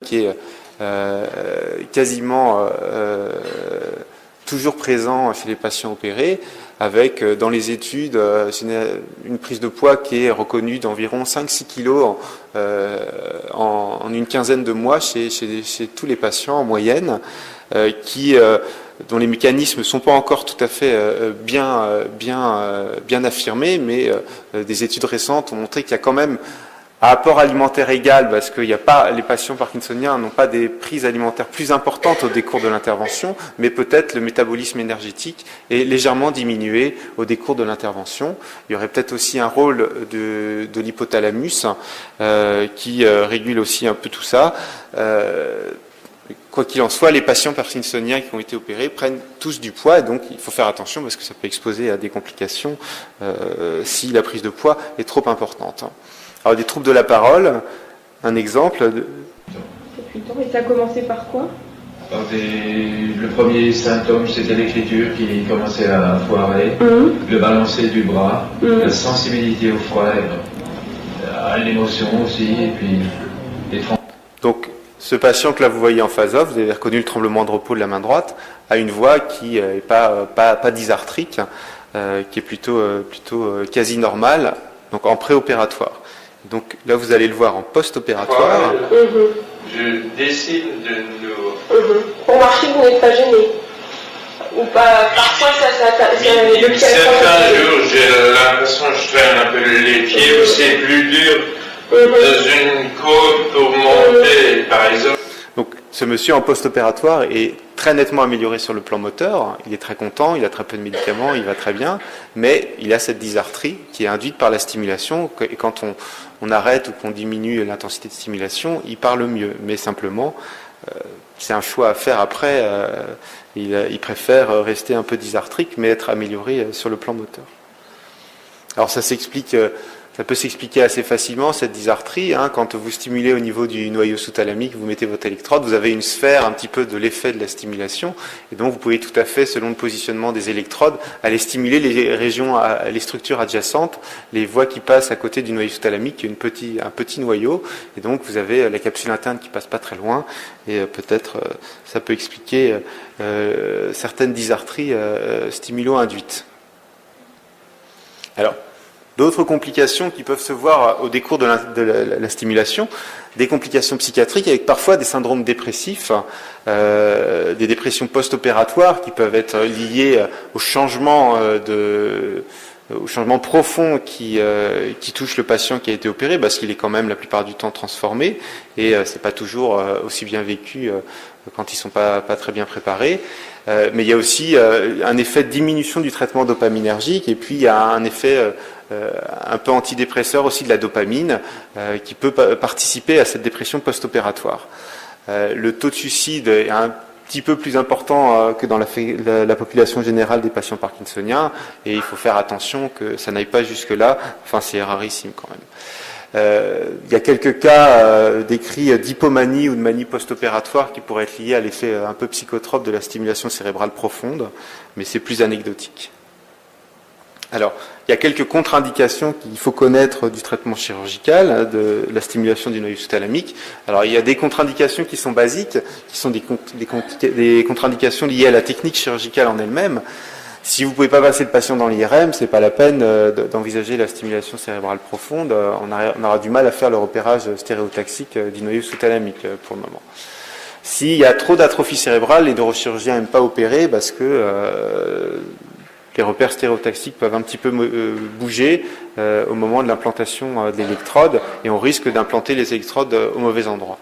qui est quasiment toujours présent chez les patients opérés, avec dans les études une prise de poids qui est reconnue d'environ 5-6 kg en une quinzaine de mois chez tous les patients en moyenne, dont les mécanismes ne sont pas encore tout à fait bien affirmés, mais des études récentes ont montré qu'il y a quand même à apport alimentaire égal, parce que les patients parkinsoniens n'ont pas des prises alimentaires plus importantes au décours de l'intervention, mais peut-être le métabolisme énergétique est légèrement diminué au décours de l'intervention. Il y aurait peut-être aussi un rôle de l'hypothalamus qui régule aussi un peu tout ça. Quoi qu'il en soit, les patients parkinsoniens qui ont été opérés prennent tous du poids, et donc il faut faire attention parce que ça peut exposer à des complications si la prise de poids est trop importante. Alors, des troubles de la parole, un exemple. Depuis le temps, et ça a commencé par quoi? Le premier symptôme, c'était l'écriture qui commençait à foirer, le balancer du bras, la sensibilité au froid, à l'émotion aussi, et puis les tremblements. Donc, ce patient que là vous voyez en face off, vous avez reconnu le tremblement de repos de la main droite, a une voix qui n'est pas dysarthrique, qui est plutôt quasi normale, donc en préopératoire. Donc là, vous allez le voir en post-opératoire. Je décide de nous... Pour marcher, vous n'êtes pas gêné? Ou pas? Parfois, certains jours, j'ai l'impression que je traîne un peu les pieds, ou c'est plus dur dans une côte pour monter, par exemple. Donc, ce monsieur en post-opératoire est très nettement amélioré sur le plan moteur. Il est très content, il a très peu de médicaments, il va très bien, mais il a cette dysarthrie qui est induite par la stimulation. Et quand on arrête ou qu'on diminue l'intensité de stimulation, il parle mieux. Mais simplement, c'est un choix à faire après. Il préfère rester un peu dysarthrique, mais être amélioré sur le plan moteur. Alors ça s'explique... Ça peut s'expliquer assez facilement, cette dysarthrie. Quand vous stimulez au niveau du noyau sous-thalamique, vous mettez votre électrode, vous avez une sphère un petit peu de l'effet de la stimulation. Et donc, vous pouvez tout à fait, selon le positionnement des électrodes, aller stimuler les régions, les structures adjacentes, les voies qui passent à côté du noyau sous-thalamique, qui est un petit noyau. Et donc, vous avez la capsule interne qui passe pas très loin. Et peut-être, ça peut expliquer certaines dysarthries stimulo-induites. Alors, d'autres complications qui peuvent se voir au décours de la stimulation, des complications psychiatriques avec parfois des syndromes dépressifs, des dépressions post-opératoires qui peuvent être liées au changement profond qui touche le patient qui a été opéré, parce qu'il est quand même la plupart du temps transformé, et c'est pas toujours aussi bien vécu quand ils sont pas très bien préparés. Mais il y a aussi un effet de diminution du traitement dopaminergique, et puis il y a un effet un peu antidépresseur aussi de la dopamine qui peut participer à cette dépression post-opératoire. Le taux de suicide est un petit peu plus important que dans la population générale des patients parkinsoniens, et il faut faire attention que ça n'aille pas jusque-là. Enfin, c'est rarissime quand même. Il y a quelques cas décrits d'hypomanie ou de manie post-opératoire qui pourraient être liés à l'effet un peu psychotrope de la stimulation cérébrale profonde, mais c'est plus anecdotique. Alors, il y a quelques contre-indications qu'il faut connaître du traitement chirurgical, de la stimulation du noyau sous-thalamique. Alors, il y a des contre-indications qui sont basiques, qui sont des contre-indications liées à la technique chirurgicale en elle-même. Si vous ne pouvez pas passer le patient dans l'IRM, ce n'est pas la peine d'envisager la stimulation cérébrale profonde. On aura du mal à faire le repérage stéréotaxique du noyau sous-thalamique pour le moment. S'il y a trop d'atrophie cérébrale, les neurochirurgiens n'aiment pas opérer parce que les repères stéréotaxiques peuvent un petit peu bouger au moment de l'implantation de l'électrode, et on risque d'implanter les électrodes au mauvais endroit.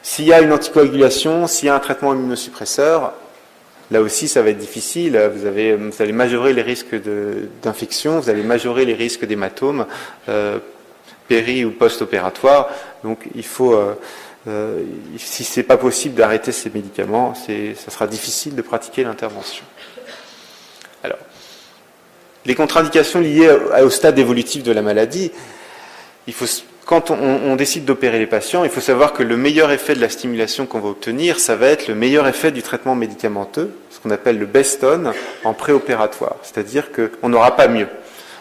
S'il y a une anticoagulation, s'il y a un traitement immunosuppresseur, là aussi ça va être difficile. Vous allez majorer les risques d'infection, vous allez majorer les risques d'hématomes péri- ou post-opératoires. Donc il faut, si c'est pas possible d'arrêter ces médicaments, ça sera difficile de pratiquer l'intervention. Alors, les contre-indications liées au stade évolutif de la maladie, quand on décide d'opérer les patients, il faut savoir que le meilleur effet de la stimulation qu'on va obtenir, ça va être le meilleur effet du traitement médicamenteux, ce qu'on appelle le best-on en préopératoire, c'est-à-dire qu'on n'aura pas mieux.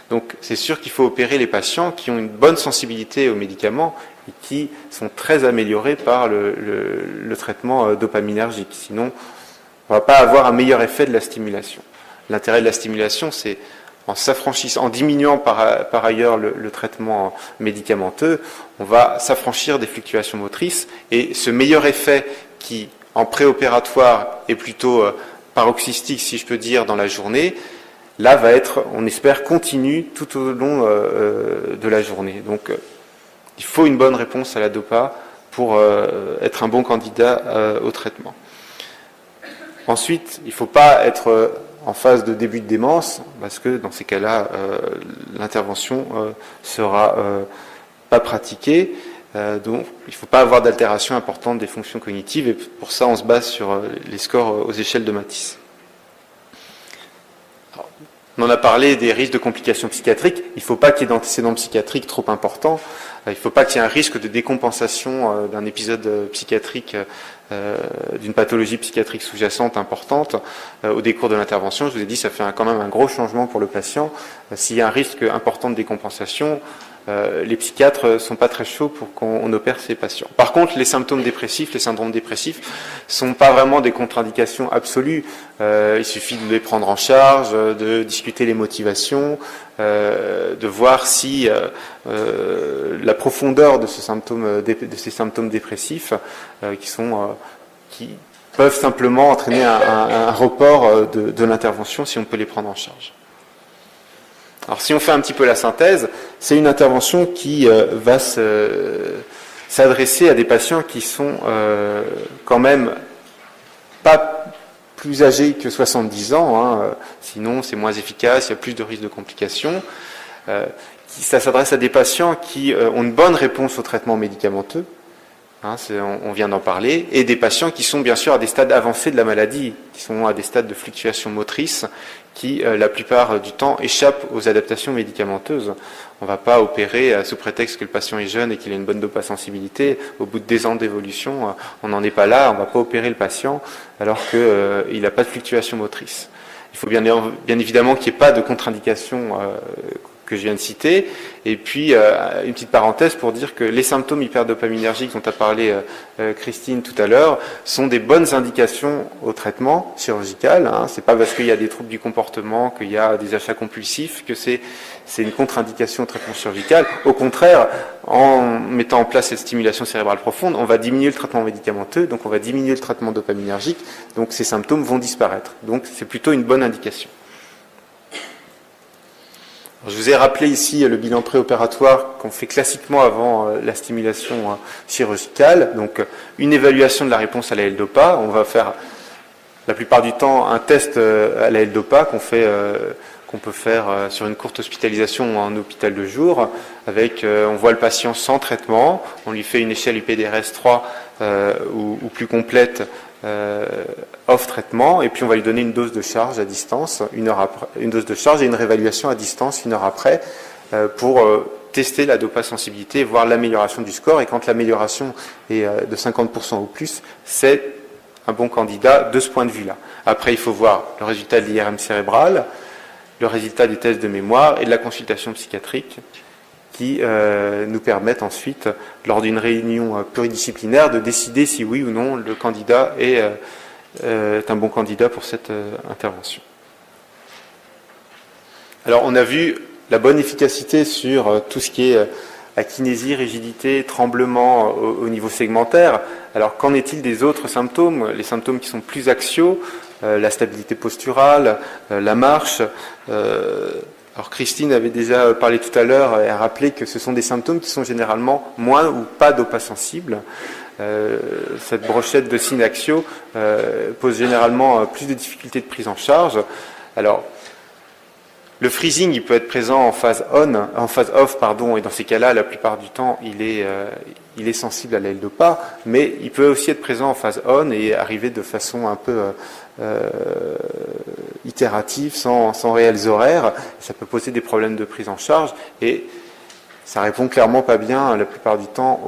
Donc c'est sûr qu'il faut opérer les patients qui ont une bonne sensibilité aux médicaments et qui sont très améliorés par le traitement dopaminergique. Sinon, on ne va pas avoir un meilleur effet de la stimulation. L'intérêt de la stimulation, c'est en diminuant par ailleurs le traitement médicamenteux, on va s'affranchir des fluctuations motrices, et ce meilleur effet qui, en préopératoire, est plutôt paroxystique, si je peux dire, dans la journée, là va être, on espère, continu tout au long de la journée. Donc il faut une bonne réponse à la dopa pour être un bon candidat au traitement. Ensuite, il ne faut pas être en phase de début de démence, parce que dans ces cas-là, l'intervention sera pas pratiquée. Donc, il ne faut pas avoir d'altération importante des fonctions cognitives, et pour ça, on se base sur les scores aux échelles de Matisse. Alors, on en a parlé des risques de complications psychiatriques. Il ne faut pas qu'il y ait d'antécédents psychiatriques trop importants. Il ne faut pas qu'il y ait un risque de décompensation d'un épisode psychiatrique, d'une pathologie psychiatrique sous-jacente importante au décours de l'intervention. Je vous ai dit, ça fait quand même un gros changement pour le patient. S'il y a un risque important de décompensation, les psychiatres ne sont pas très chauds pour qu'on opère ces patients. Par contre, les symptômes dépressifs, les syndromes dépressifs, ne sont pas vraiment des contre-indications absolues. Il suffit de les prendre en charge, de discuter les motivations, de voir si la profondeur de ces symptômes dépressifs qui peuvent simplement entraîner un report de l'intervention si on peut les prendre en charge. Alors si on fait un petit peu la synthèse, c'est une intervention qui va s'adresser à des patients qui sont quand même pas plus âgés que 70 ans, sinon c'est moins efficace, il y a plus de risques de complications. Ça s'adresse à des patients qui ont une bonne réponse au traitement médicamenteux, on vient d'en parler, et des patients qui sont bien sûr à des stades avancés de la maladie, qui sont à des stades de fluctuation motrice, qui la plupart du temps échappent aux adaptations médicamenteuses. On ne va pas opérer sous prétexte que le patient est jeune et qu'il a une bonne dopasensibilité. Au bout de des ans d'évolution, on n'en est pas là, on ne va pas opérer le patient alors qu'il n'a pas de fluctuation motrice. Il faut bien évidemment qu'il n'y ait pas de contre-indication que je viens de citer. Et puis, une petite parenthèse pour dire que les symptômes hyperdopaminergiques dont a parlé Christine tout à l'heure sont des bonnes indications au traitement chirurgical. C'est pas parce qu'il y a des troubles du comportement, qu'il y a des achats compulsifs, que c'est une contre-indication au traitement chirurgical. Au contraire, en mettant en place cette stimulation cérébrale profonde, on va diminuer le traitement médicamenteux, donc on va diminuer le traitement dopaminergique, donc ces symptômes vont disparaître. Donc c'est plutôt une bonne indication. Je vous ai rappelé ici le bilan préopératoire qu'on fait classiquement avant la stimulation chirurgicale. Donc une évaluation de la réponse à la L-Dopa. On va faire la plupart du temps un test à la L-Dopa qu'on peut faire sur une courte hospitalisation ou en hôpital de jour. On voit le patient sans traitement, on lui fait une échelle UPDRS 3 ou plus complète off traitement, et puis on va lui donner une dose de charge à distance, une dose de charge et une réévaluation à distance 1 heure après pour tester la dopasensibilité et voir l'amélioration du score. Et quand l'amélioration est de 50% ou plus, c'est un bon candidat de ce point de vue-là. Après, il faut voir le résultat de l'IRM cérébral, le résultat des tests de mémoire et de la consultation psychiatrique qui nous permettent ensuite, lors d'une réunion pluridisciplinaire, de décider si oui ou non le candidat est un bon candidat pour cette intervention. Alors, on a vu la bonne efficacité sur tout ce qui est akinésie, rigidité, tremblement au niveau segmentaire. Alors, qu'en est-il des autres symptômes, les symptômes qui sont plus axiaux, la stabilité posturale, la marche Alors Christine avait déjà parlé tout à l'heure et a rappelé que ce sont des symptômes qui sont généralement moins ou pas dopasensibles. Cette brochette de signes axiaux pose généralement plus de difficultés de prise en charge. Alors, le freezing, il peut être présent en phase off, et dans ces cas-là, la plupart du temps, il est sensible à la L-Dopa, mais il peut aussi être présent en phase on et arriver de façon un peu itérative, sans réels horaires. Ça peut poser des problèmes de prise en charge et ça répond clairement pas bien la plupart du temps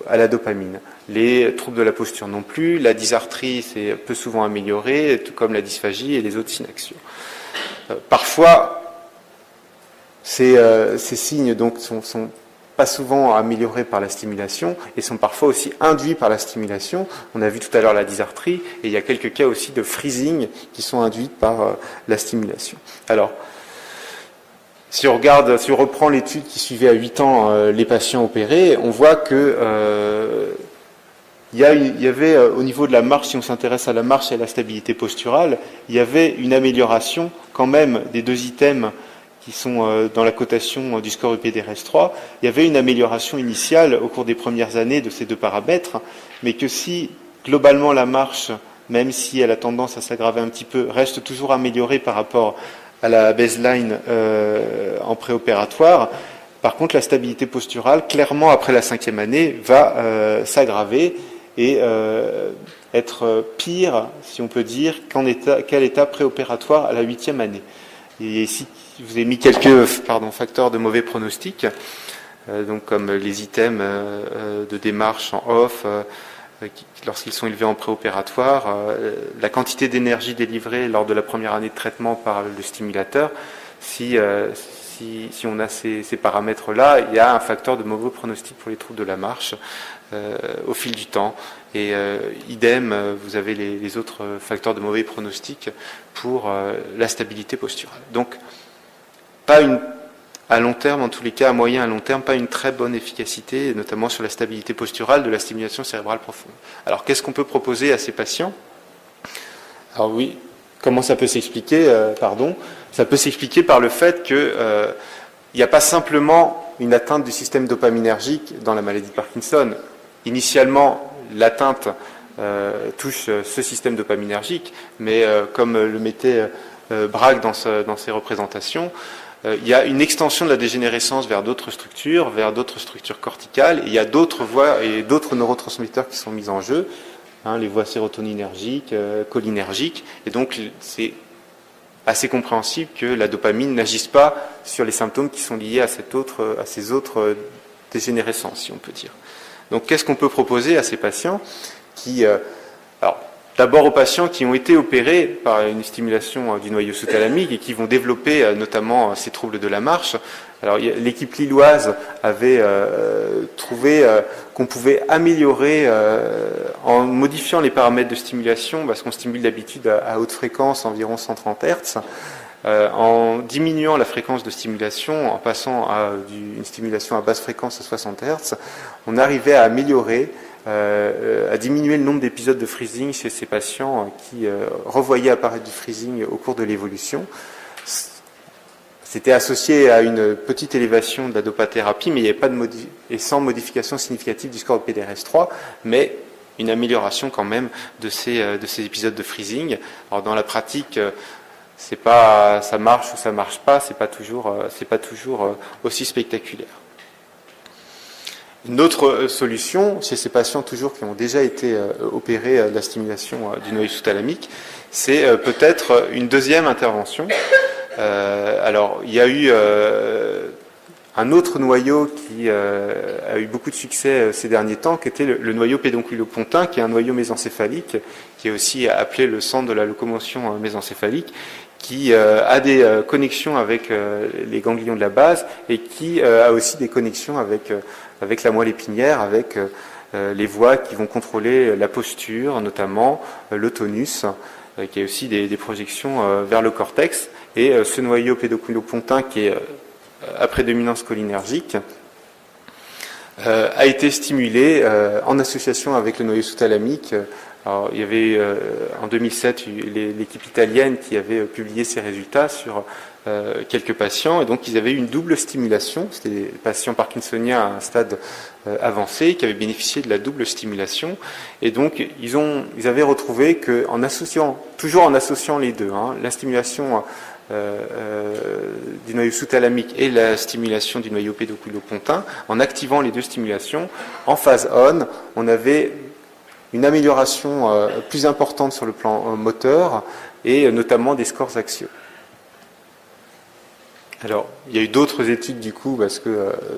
à la dopamine. Les troubles de la posture non plus, la dysarthrie c'est peu souvent amélioré, tout comme la dysphagie et les autres signes axiaux. Parfois, Ces signes donc sont pas souvent améliorés par la stimulation et sont parfois aussi induits par la stimulation. On a vu tout à l'heure la dysarthrie et il y a quelques cas aussi de freezing qui sont induits par la stimulation. Alors, si on reprend l'étude qui suivait à 8 ans les patients opérés, on voit que il y avait au niveau de la marche, si on s'intéresse à la marche et à la stabilité posturale, il y avait une amélioration quand même des deux items qui sont dans la cotation du score UPDRS3, il y avait une amélioration initiale au cours des premières années de ces deux paramètres, mais que si globalement la marche, même si elle a tendance à s'aggraver un petit peu, reste toujours améliorée par rapport à la baseline en préopératoire, par contre la stabilité posturale, clairement après la 5e année, va s'aggraver et être pire, si on peut dire, qu'à l'état préopératoire à la 8e année. Et ici, je vous ai mis quelques facteurs de mauvais pronostic, donc comme les items de démarche en off, lorsqu'ils sont élevés en préopératoire, la quantité d'énergie délivrée lors de la première année de traitement par le stimulateur. Si on a ces paramètres-là, il y a un facteur de mauvais pronostic pour les troubles de la marche au fil du temps. Et idem, vous avez les autres facteurs de mauvais pronostic pour la stabilité posturale. Donc, à long terme, en tous les cas, à moyen et à long terme, pas une très bonne efficacité, notamment sur la stabilité posturale de la stimulation cérébrale profonde. Alors, qu'est-ce qu'on peut proposer à ces patients? Alors oui, comment ça peut s'expliquer? Ça peut s'expliquer par le fait que il n'y a pas simplement une atteinte du système dopaminergique dans la maladie de Parkinson. Initialement, l'atteinte touche ce système dopaminergique, mais comme le mettait Bragg dans ses représentations, il y a une extension de la dégénérescence vers d'autres structures corticales, et il y a d'autres voies et d'autres neurotransmetteurs qui sont mis en jeu, les voies sérotoninergiques, cholinergiques, et donc c'est assez compréhensible que la dopamine n'agisse pas sur les symptômes qui sont liés à ces autres dégénérescences, si on peut dire. Donc qu'est-ce qu'on peut proposer à ces patients d'abord aux patients qui ont été opérés par une stimulation du noyau sous-thalamique et qui vont développer notamment ces troubles de la marche. Alors l'équipe lilloise avait trouvé qu'on pouvait améliorer en modifiant les paramètres de stimulation, parce qu'on stimule d'habitude à haute fréquence, environ 130 Hz, en diminuant la fréquence de stimulation, en passant à une stimulation à basse fréquence à 60 Hz, on arrivait à améliorer, à diminuer le nombre d'épisodes de freezing chez ces patients qui revoyaient apparaître du freezing au cours de l'évolution. C'était associé à une petite élévation de la dopathérapie, mais il n'y avait pas et sans modification significative du score de PDRS3, mais une amélioration quand même de ces épisodes de freezing. Alors dans la pratique, ça marche ou ça marche pas, c'est pas toujours aussi spectaculaire. Une autre solution, chez ces patients toujours qui ont déjà été opérés de la stimulation du noyau sous-thalamique, c'est peut-être une deuxième intervention. Alors, il y a eu un autre noyau qui a eu beaucoup de succès ces derniers temps, qui était le noyau pédonculopontin, qui est un noyau mésencéphalique, qui est aussi appelé le centre de la locomotion mésencéphalique, qui a des connexions avec les ganglions de la base et qui a aussi des connexions avec la moelle épinière, avec les voies qui vont contrôler la posture, notamment le tonus, qui a aussi des projections vers le cortex. Et ce noyau pédonculopontin, qui est à prédominance cholinergique, a été stimulé en association avec le noyau sous-thalamique. Alors, il y avait en 2007 l'équipe italienne qui avait publié ses résultats sur quelques patients, et donc ils avaient eu une double stimulation. C'était des patients parkinsoniens à un stade avancé qui avaient bénéficié de la double stimulation, et donc ils avaient retrouvé que toujours en associant les deux, la stimulation du noyau sous-thalamique et la stimulation du noyau pédonculopontin, en activant les deux stimulations, en phase on, on avait une amélioration plus importante sur le plan moteur et notamment des scores axiaux. Alors, il y a eu d'autres études du coup, parce que